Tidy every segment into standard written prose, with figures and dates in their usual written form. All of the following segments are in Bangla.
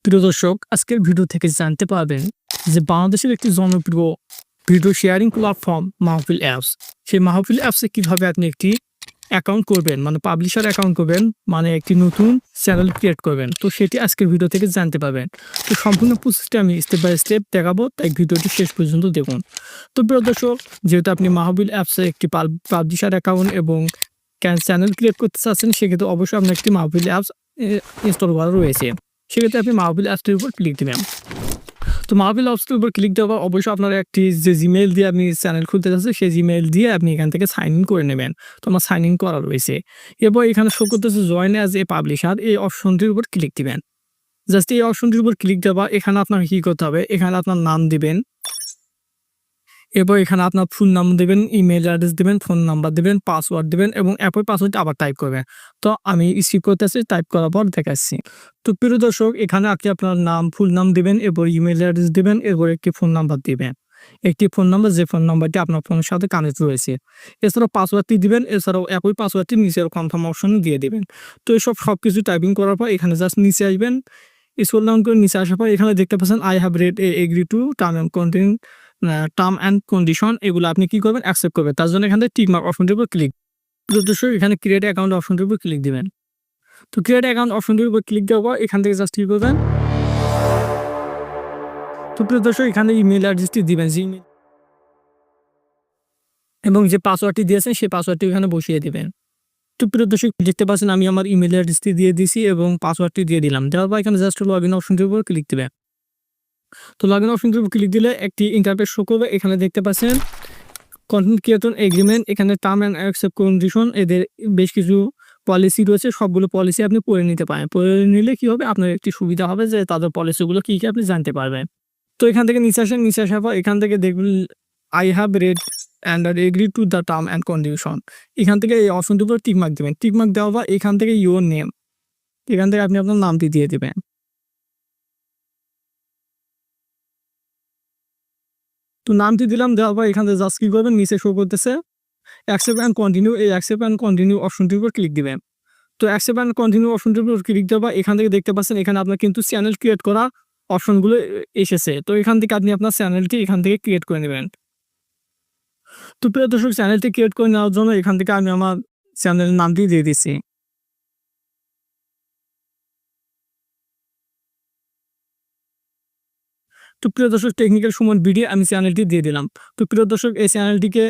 প্রিয় দর্শক, আজকের ভিডিও থেকে জানতে পারবেন যে বাংলাদেশের একটি জনপ্রিয় ভিডিও শেয়ারিং প্ল্যাটফর্ম মাহফিল অ্যাপস। সেই মাহফিল অ্যাপসে কিভাবে আপনি একটি অ্যাকাউন্ট করবেন, মানে পাবলিশার অ্যাকাউন্ট করবেন, মানে একটি নতুন চ্যানেল ক্রিয়েট করবেন। তো সেটি আজকের ভিডিও থেকে জানতে পারবেন। তো সম্পূর্ণ প্রসেসটা আমি স্টেপ বাই স্টেপ দেখাবো, তাই ভিডিওটি শেষ পর্যন্ত দেখুন। তো প্রিয় দর্শক, যেহেতু আপনি মাহফিল অ্যাপসে একটি পাবলিশার অ্যাকাউন্ট এবং চ্যানেল ক্রিয়েট করতে চাচ্ছেন, সেক্ষেত্রে অবশ্যই আপনার একটি মাহফিল অ্যাপস ইনস্টল করা রয়েছে। সেক্ষেত্রে আপনি মাহফিল অ্যাপসটির উপর ক্লিক দিবেন। তো মাহফিল অ্যাপসটির উপর ক্লিক দেওয়ার পর অবশ্যই আপনার একটি যে জিমেইল দিয়ে আপনি চ্যানেল খুলতে চাচ্ছেন, সেই জিমেইল দিয়ে আপনি এখান থেকে সাইন ইন করে নেবেন। তো আমার সাইন ইন করা রয়েছে। এরপর এখানে শো করতেছে জয়েন অ্যাজ এ পাবলিশার, এই অপশনটির উপর ক্লিক দিবেন। জাস্ট এই অপশনটির উপর ক্লিক দেওয়া, এখানে আপনার কি করতে হবে, এখানে আপনার নাম দিবেন। এরপর এখানে আপনার ফুল নাম দেবেন, ইমেইল অ্যাড্রেস দেবেন, ফোন নাম্বার দেবেন, পাসওয়ার্ড দেবেন এবং একই পাসওয়ার্ডটা আবার টাইপ করবেন। তো আমি স্কিপ করতেছি, টাইপ করার পর দেখাচ্ছি। তো প্রিয় দর্শক, এখানে আপনি আপনার নাম, ফুল নাম দিবেন, এরপর ইমেইল অ্যাড্রেস দিবেন, এরপর একটি ফোন নাম্বার দিবেন। একটি ফোন নাম্বার, যে ফোন নাম্বারটি আপনার ফোনের সাথে কানেক্ট রয়েছে। এছাড়াও পাসওয়ার্ডটি দিবেন, এছাড়াও একই পাসওয়ার্ডটি নিচের কনফার্ম অপশনে দিয়ে দিবেন। তো এসব সবকিছু টাইপিং করার পর এখানে জাস্ট নিচে আসবেন। স্ক্রল ডাউন করে নিচে আসার পর এখানে দেখতে পাচ্ছেন I have read agree to term and condition, এগুলো আপনি কি করবেন, অ্যাকসেপ্ট করবেন। তার জন্য এখান থেকে টিক মার্ক অপশনটির উপর ক্লিক, দর্শক এখানে ক্রিয়েট অ্যাকাউন্ট অপশনটির উপর ক্লিক দিবেন। তো ক্রিয়েট অ্যাকাউন্ট অপশনটির উপর ক্লিক দেওয়ার পর এখান থেকে জাস্ট কি করবেন, তো প্রিয় দর্শক এখানে ইমেল অ্যাড্রেসটি দিবেন, জিমেল এবং যে পাসওয়ার্ডটি দিয়েছেন সেই পাসওয়ার্ডটি এখানে বসিয়ে দিবেন। তো প্রিয় দর্শক, দেখতে পাচ্ছেন আমি আমার ইমেল অ্যাড্রেসটি দিয়ে দিয়েছি এবং পাসওয়ার্ডটি দিয়ে দিলাম। দেওয়ার পর এখানে জাস্ট লগ ইন অপশনটির উপর ক্লিক দিবেন। তো লগ ইন অপশনটির উপর ক্লিক দিলে একটি ইন্টারফেস শো করবে। এখানে দেখতে পাচ্ছেন কন্টেন্ট ক্রিয়েটর এগ্রিমেন্ট, এখানে টার্ম অ্যান্ড অ্যাকসেপ্ট কন্ডিশন, এদের বেশ কিছু পলিসি রয়েছে। সবগুলো পলিসি আপনি পড়ে নিতে পারেন। পড়ে নিলে কি হবে, আপনার একটি সুবিধা হবে যে তাদের পলিসিগুলো কী কী আপনি জানতে পারবেন। তো এখান থেকে নিচে আসেন, নিচে আসার পর এখান থেকে দেখবেন I have read and agree to the term and condition, এখান থেকে এই অপশনটির উপর টিকমার্ক দেবেন। টিকমার্ক দেওয়া বা এখান থেকে ইউর নেম, এখান থেকে আপনি আপনার নামটি দিয়ে দেবেন। তো নামটি দিলাম, দেওয়ার পর এখান থেকে জাস্ট কি করবেন, নিচে শো করতেছে অ্যাকসেপ্ট অ্যান্ড কন্টিনিউ, এই অ্যাকসেপ্ট অ্যান্ড কন্টিনিউ অপশনটির উপর ক্লিক দিবেন। তো অ্যাকসেপ্ট অ্যান্ড কন্টিনিউ অপশনটির উপর ক্লিক দেওয়া, এখান থেকে দেখতে পাচ্ছেন এখানে আপনার কিন্তু চ্যানেল ক্রিয়েট করা অপশনগুলো এসেছে। তো এখান থেকে আপনি আপনার চ্যানেলটি এখান থেকে ক্রিয়েট করে নেবেন। তো প্রিয় দর্শক, চ্যানেলটি ক্রিয়েট করে নেওয়ার জন্য এখান থেকে আমি আমার চ্যানেলের নামটি দিয়ে দিচ্ছি। তো প্রিয় দর্শক, টেকনিক্যাল সুমন ভিডিও আমি চ্যানেলটি দিয়ে দিলাম। তো প্রিয় দর্শক, এই চ্যানেলটিকে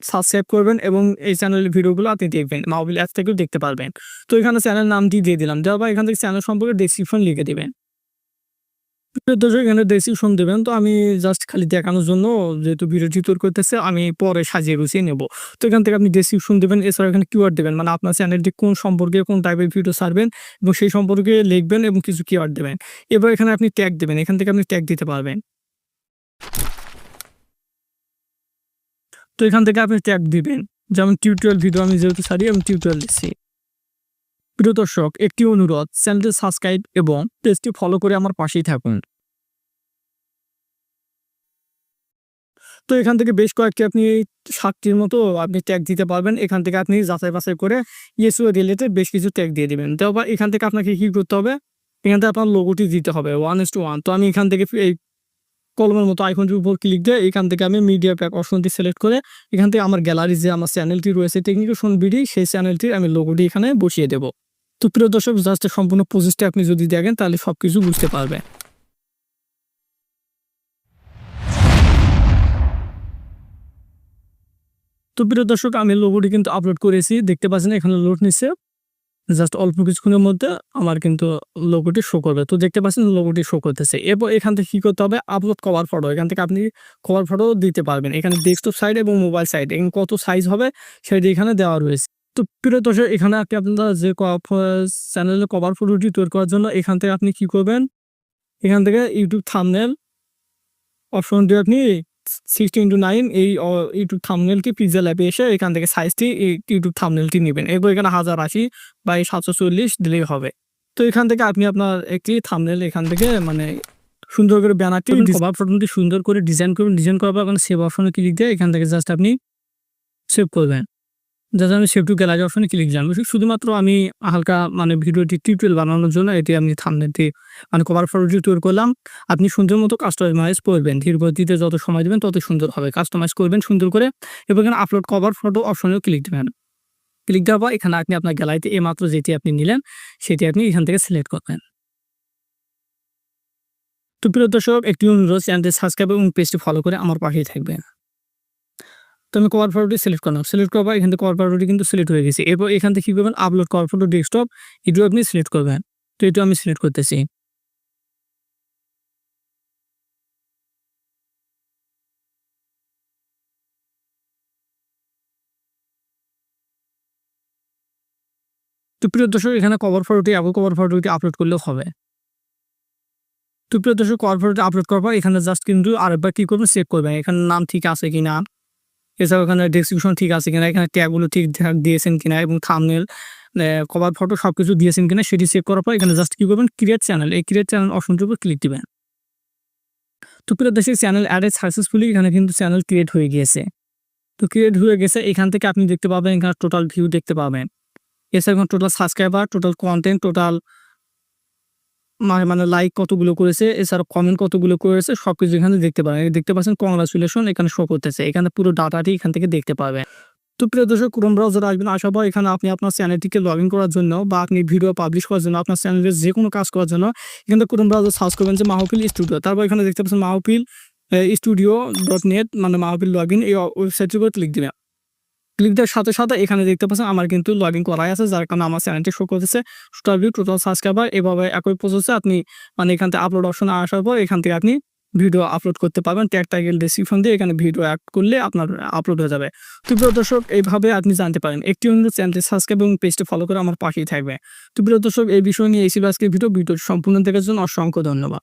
সাবস্ক্রাইব করবেন এবং এই চ্যানেলের ভিডিওগুলো আপনি দেখবেন, মাহফিল অ্যাপ থেকেও দেখতে পারবেন। তো এখানে চ্যানেল নামটি দিয়ে দিলাম, দেওয়ার পর এখান থেকে চ্যানেল সম্পর্কে ডেসক্রিপশন লিখে দিবেন। প্রিয় দর্শক, এখানে ডেসক্রিপশন দেবেন। তো আমি জাস্ট খালি দেখানোর জন্য, যেহেতু ভিডিওটি তৈরি করতেছে, আমি পরে সাজিয়ে গুছিয়ে নেব। তো এখান থেকে আপনি ডেসক্রিপশন দেবেন, এছাড়া এখানে কিওয়ার্ড দেবেন, মানে আপনার চ্যানেলটি কোন সম্পর্কে, কোন টাইপের ভিডিও ছাড়বেন এবং সেই সম্পর্কে লিখবেন এবং কিছু কিওয়ার্ড দেবেন। এবার এখানে আপনি ট্যাগ দেবেন, এখান থেকে আপনি ট্যাগ দিতে পারবেন। তো এখান থেকে আপনি ট্যাগ দিবেন, যেমন টিউটোরিয়াল ভিডিও আমি যেহেতু ছাড়ি, আমি টিউটোরিয়াল দিচ্ছি। প্রিয় দর্শক, একটি অনুরোধ, চ্যানেলটি সাবস্ক্রাইব এবং পেজটি ফলো করে আমার পাশেই থাকুন। তো এখান থেকে বেশ কয়েকটি আপনি ৭টির মতো আপনি ট্যাগ দিতে পারবেন। এখান থেকে আপনি যাচাই বাছাই করে ইয়েসু রিলেটেড বেশ কিছু ট্যাগ দিয়ে দিবেন। তো আবার এখান থেকে আপনাকে কি করতে হবে, এখান থেকে আপনার লোগোটি দিতে হবে 1:1। তো আমি এখান থেকে এই কলমের মতো আইকনটির উপর ক্লিক দিয়ে এখান থেকে আমি মিডিয়া প্যাক অপশনটি সিলেক্ট করে এখান থেকে আমার গ্যালারি যে আমার চ্যানেলটি রয়েছে টেকনিক্যাল সুমন ভিডিও, সেই চ্যানেলটির আমি লোগোটি এখানে বসিয়ে দেব। তো প্রিয় দর্শক, জাস্ট সম্পূর্ণ প্রসেসটা আপনি যদি দেখেন তাহলে সবকিছু বুঝতে পারবেন। তো প্রিয় দর্শক, আমি লোগোটি কিন্তু আপলোড করেছি, দেখতে পাচ্ছেন এখানে লোড নিচ্ছে। জাস্ট অল্প কিছুক্ষণের মধ্যে আমার কিন্তু লোগোটি শো করবে। তো দেখতে পাচ্ছেন লোগোটি শো করতেছে। এরপর এখান থেকে কি করতে হবে, আপলোড কভার ফটো, এখান থেকে আপনি কভার ফটো দিতে পারবেন। এখানে ডেস্কটপ সাইড এবং মোবাইল সাইড এখানে কত সাইজ হবে সেটি এখানে দেওয়া রয়েছে। তো প্রিয় দর্শক, এখানে আপনি আপনার যে চ্যানেলের কভার ফটোটি তৈরি করার জন্য এখান থেকে আপনি কি করবেন, এখান থেকে ইউটিউব থাম্বনেল অপশনটি আপনি 16:9 এই ইউটিউব থাম্বনেলটি পিক্সেল অ্যাপে এসে এখান থেকে সাইজটি এই ইউটিউব থাম্বনেলটি নেবেন। এরপর এখানে 1080 বাই 740 দিলেই হবে। তো এখান থেকে আপনি আপনার একটি থাম্বনেল এখান থেকে মানে সুন্দর করে ব্যানারটি কভার ফটোটি সুন্দর করে ডিজাইন করবেন। ডিজাইন করার পর সেভ অপশনে ক্লিক দিয়ে এখান থেকে জাস্ট আপনি সেভ করবেন। যাতে আমি সেভ টু গ্যালারি অপশনে ক্লিক জানবো শুধুমাত্র আমি হালকা মানে ভিডিওটি টিউটোরিয়াল বানানোর জন্য এটি আমি থাম্বনেলটি মানে কভার ফটোটি তৈরি করলাম। আপনি সুন্দর মতো কাস্টমাইজ করবেন, ধীরগতিতে যত সময় দেবেন তত সুন্দর হবে। কাস্টমাইজ করবেন সুন্দর করে এবং এখানে আপলোড কভার ফটো অপশনেও ক্লিক দেবেন। ক্লিক দেওয়ার পর এখানে আপনি আপনার গ্যালারিতে এইমাত্র যেটি আপনি নিলেন সেটি আপনি এখান থেকে সিলেক্ট করবেন। তো প্রিয় দর্শক, একটি অনুরোধ, চ্যানেলটি সাবস্ক্রাইব এবং পেজটি ফলো করে আমার পাশেই থাকবেন। তো আমি কভার ফটোটি সিলেক্ট করলাম। সিলেক্ট করার পর এখান থেকে কভার ফটোটি কিন্তু সিলেক্ট হয়ে গেছে। এরপর এখান থেকে কি করবেন, আপলোড কভার ফটো ডেস্কটপ, এটিও আপনি সিলেক্ট করবেন। তো এটিও আমি সিলেক্ট করতেছি। তো প্রিয় দর্শক, এখানে কভার ফটোটি এবং কভার ফটোটি আপলোড করলেও হবে। তো প্রিয় দর্শক, কভার ফটোটি আপলোড করার পর এখানে জাস্ট কিন্তু আরেকবার কি করবেন, চেক করবেন এখানে নাম ঠিক আছে কিনা, এছাড়াও এখানে ডেসক্রিপশন ঠিক আছে কিনা, এখানে ট্যাগগুলো ঠিকঠাক দিয়েছেন কিনা এবং থাম্বনেল, কভার ফটো সবকিছু দিয়েছেন কিনা সেটি চেক করার পর এখানে জাস্ট কি করবেন, ক্রিয়েট চ্যানেল, এই ক্রিয়েট চ্যানেল অপশনটির উপর ক্লিক দিবেন। তো প্রিয় দর্শক, চ্যানেল অ্যাডেড সাকসেসফুলি, এখানে কিন্তু চ্যানেল ক্রিয়েট হয়ে গিয়েছে। তো ক্রিয়েট হয়ে গেছে, এখান থেকে আপনি দেখতে পাবেন এখানে টোটাল ভিউ দেখতে পাবেন। এছাড়া এখন total subscriber, total content, total মানে লাইক কতগুলো করেছে, এছাড়া কমেন্ট কতগুলো করেছে সবকিছু এখানে দেখতে পাবেন। দেখতে পাচ্ছেন কংগ্রাচুলেশন এখানে শো করতেছে, এখানে পুরো ডাটাটি এখান থেকে দেখতে পাবেন। তো প্রিয় দর্শক, ক্রোম ব্রাউজার আসবেন, আসার পর এখানে আপনি আপনার চ্যানেলটিকে লগ ইন করার জন্য বা আপনি ভিডিও পাবলিশ করার জন্য, আপনার চ্যানেলের যে কোনো কাজ করার জন্য এখানে ক্রোম ব্রাউজার সার্চ করবেন যে মাহফিল স্টুডিও। তারপর এখানে দেখতে পাচ্ছেন মাহফিল studio.net, মানে মাহফিল লগ ইন, এই ওয়েবসাইটের উপর ক্লিক দিবেন। ক্লিক দেওয়ার সাথে সাথে এখানে দেখতে পাচ্ছেন আমার কিন্তু লগ ইন করাই আছে, যার কারণে আমার চ্যানেলটি শো করতেছে টোটাল ভিউ, টোটাল সাবস্ক্রাইবার। এভাবে একই প্রসেসে আপনি মানে এখান থেকে আপলোড অপশনে আসার পর এখান থেকে আপনি ভিডিও আপলোড করতে পারবেন। ট্যাগ টাইটেল ডেসক্রিপশন দিয়ে এখানে ভিডিও অ্যাড করলে আপনার আপলোড হয়ে যাবে। তো প্রিয় দর্শক, এইভাবে আপনি জানতে পারেন। একটি অনুরোধ, চ্যানেলটি সাবস্ক্রাইব এবং পেজটি ফলো করে আমার পাশেই থাকবে। তো প্রিয় দর্শক, এই বিষয় নিয়ে এসি আজকের ভিডিওটি সম্পূর্ণ দেখার জন্য অসংখ্য ধন্যবাদ।